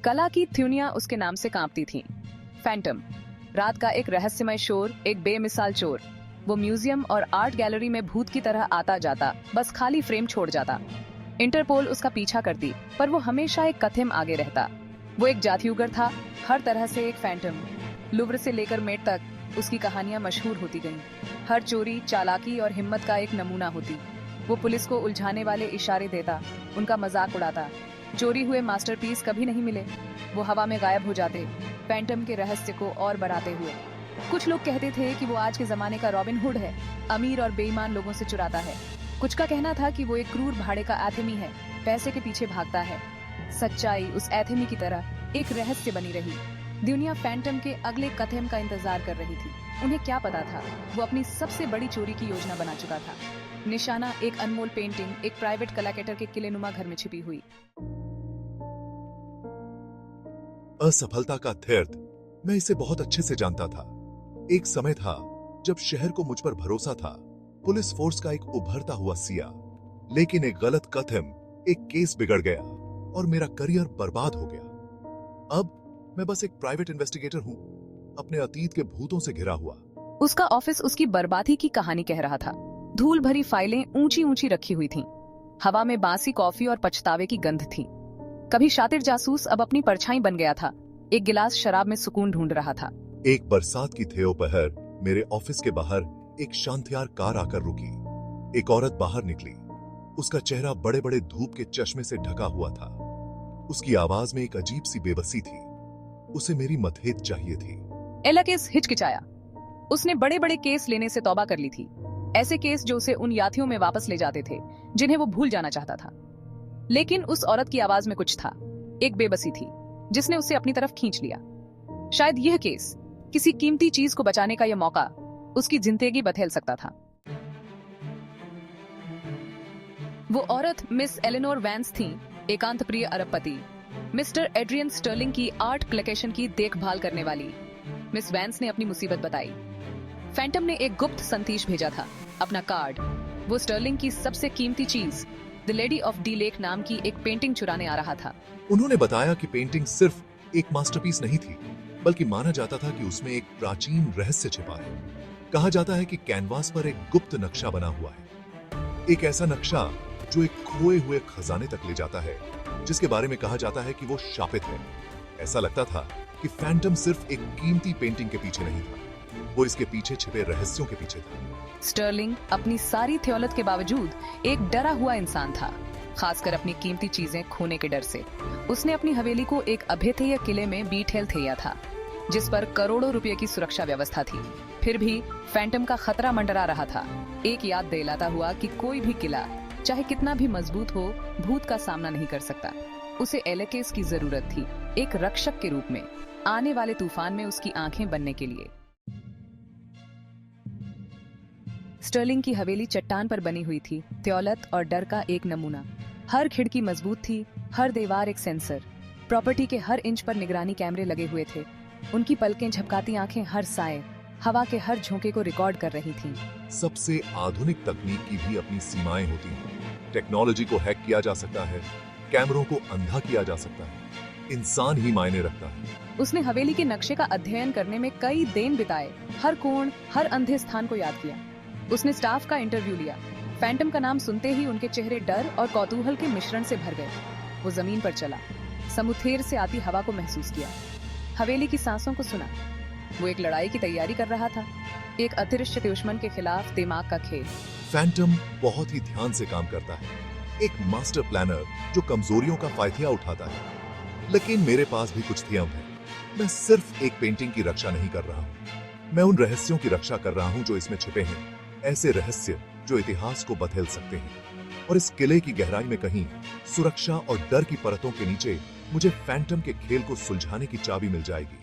कला की थ्यूनियां उसके नाम से कांपती थीं। फैंटम, रात का एक रहस्यमय शोर, एक बेमिसाल चोर। वो म्यूजियम और आर्ट गैलरी में भूत की तरह आता जाता, बस खाली फ्रेम छोड़ जाता। इंटरपोल उसका पीछा करती, पर वो हमेशा एक कथम आगे रहता। वो एक जादूगर था, हर तरह से एक फैंटम। लुव्र से लेकर मेट तक उसकी कहानियां मशहूर होती गईं। हर चोरी चालाकी और हिम्मत का एक नमूना होती। वो पुलिस को उलझाने वाले इशारे देता, उनका मजाक उड़ाता। चोरी हुए मास्टरपीस कभी नहीं मिले, वो हवा में गायब हो जाते, फैंटम के रहस्य को और बढ़ाते हुए। कुछ लोग कहते थे कि वो आज के जमाने का रॉबिन हुड है, अमीर और बेईमान लोगों से चुराता है। कुछ का कहना था कि वो एक क्रूर भाड़े का एथेमी है, पैसे के पीछे भागता है। सच्चाई उस एथेमी की तरह एक रहस्य बनी रही। दुनिया फैंटम के अगले कथम का इंतजार कर रही थी। उन्हें क्या पता था, वो अपनी सबसे बड़ी चोरी की योजना बना चुका था। निशाना एक अनमोल पेंटिंग, एक प्राइवेट कलेक्टर के किलेनुमा घर में छिपी हुई। असफलता का दर्द मैं इसे बहुत अच्छे से जानता था। एक समय था जब शहर को मुझ पर भरोसा था, पुलिस फोर्स का एक उभरता हुआ सिया। लेकिन एक गलत कथम, एक केस बिगड़ गया और मेरा करियर बर्बाद हो गया। अब मैं बस एक प्राइवेट इन्वेस्टिगेटर हूं, अपने अतीत के भूतों से घिरा हुआ। उसका ऑफिस उसकी बर्बादी की कहानी कह रहा था। धूल भरी फाइलें ऊंची ऊंची रखी हुई थीं। हवा में बासी कॉफी और पछतावे की गंध थी। कभी शातिर जासूस अब अपनी परछाई बन गया था, एक गिलास शराब में सुकून ढूंढ रहा था। एक बरसात की दोपहर मेरे ऑफिस के बाहर एक शांतियार कार आकर रुकी। एक औरत बाहर निकली। उसका चेहरा बड़े बड़े धूप के चश्मे से ढका हुआ था। उसकी आवाज में एक अजीब सी बेबसी थी। उसे मेरी मदद चाहिए थी। एलेक्स हिचकिचाया। उसने बड़े बड़े केस लेने से तौबा कर ली थी, ऐसे केस जो उसे उन यात्रियों में वापस ले जाते थे जिन्हें वो भूल जाना चाहता था। लेकिन उस औरत की आवाज में कुछ था, एक बेबसी थी जिसने उसे अपनी तरफ खींच लिया। शायद यह केस, किसी कीमती चीज को बचाने का यह मौका, उसकी जिंदगी बदल सकता था। वो औरत मिस एलेनोर वैंस थी, एकांत प्रिय अरबपति, मिस्टर एड्रियन स्टर्लिंग की आर्ट कलेक्शन की देखभाल करने वाली। मिस वैंस ने अपनी मुसीबत बताई। फैंटम ने एक गुप्त संदेश भेजा था, अपना कार्ड। वो स्टर्लिंग की सबसे कीमती चीज, the lady of D lake नाम की एक पेंटिंग चुराने आ रहा था। उन्होंने बताया कि पेंटिंग सिर्फ एक मास्टरपीस नहीं थी, बल्कि माना जाता था कि उसमें एक प्राचीन रहस्य छिपा है। कहा जाता है कि कैनवास पर एक गुप्त नक्शा बना हुआ है, एक ऐसा नक्शा जो एक खोए हुए खजाने तक ले जाता है, जिसके बारे में कहा जाता है कि वो शापित है। ऐसा लगता था कि फैंटम सिर्फ एक कीमती पेंटिंग के पीछे नहीं था, वो इसके पीछे छिपे रहस्यों के पीछे था। स्टर्लिंग अपनी सारी थियोलत के बावजूद एक डरा हुआ इंसान था, खासकर अपनी कीमती चीजें खोने के डर से। उसने अपनी हवेली को एक अभेद्य किले में बीठेल थेया था, जिस पर करोड़ों रुपए की सुरक्षा व्यवस्था थी। फिर भी फैंटम का खतरा मंडरा रहा था, एक याद दिलाता हुआ कि कोई भी किला, चाहे कितना भी मजबूत हो, भूत का सामना नहीं कर सकता। उसे एलेक्स की जरूरत थी, एक रक्षक के रूप में, आने वाले तूफान में उसकी आंखें बनने के लिए। स्टर्लिंग की हवेली चट्टान पर बनी हुई थी, त्योलत और डर का एक नमूना। हर खिड़की मजबूत थी, हर दीवार एक सेंसर। प्रॉपर्टी के हर इंच पर निगरानी कैमरे लगे हुए थे। उनकी पलकें झपकाती आंखें हर साए, हवा के हर झोंके को रिकॉर्ड कर रही थीं। सबसे आधुनिक तकनीक की भी अपनी सीमाएं होती हैं। टेक्नोलॉजी को हैक किया जा सकता है, कैमरों को अंधा किया जा सकता है, इंसान ही मायने रखता है। उसने हवेली के नक्शे का अध्ययन करने में कई दिन बिताए, हर कोण, हर अंधे स्थान को याद किया। उसने स्टाफ का इंटरव्यू लिया। फैंटम का नाम सुनते ही उनके चेहरे डर और कौतूहल के मिश्रण से भर गए। वो जमीन पर चला, समुथेर से आती हवा को महसूस किया, हवेली की सांसों को सुना। वो एक लड़ाई की तैयारी कर रहा था, एक अदृश्य दुश्मन के खिलाफ दिमाग का खेल। फैंटम बहुत ही ध्यान से काम करता है, एक मास्टर प्लानर जो कमजोरियों का फायदा उठाता है। लेकिन मेरे पास भी कुछ थियम है। मैं सिर्फ एक पेंटिंग की रक्षा नहीं कर रहा हूँ, मैं उन रहस्यों की रक्षा कर रहा हूँ जो इसमें छिपे हैं, ऐसे रहस्य जो इतिहास को बदल सकते हैं। और इस किले की गहराई में कहीं, सुरक्षा और डर की परतों के नीचे, मुझे फैंटम के खेल को सुलझाने की चाबी मिल जाएगी।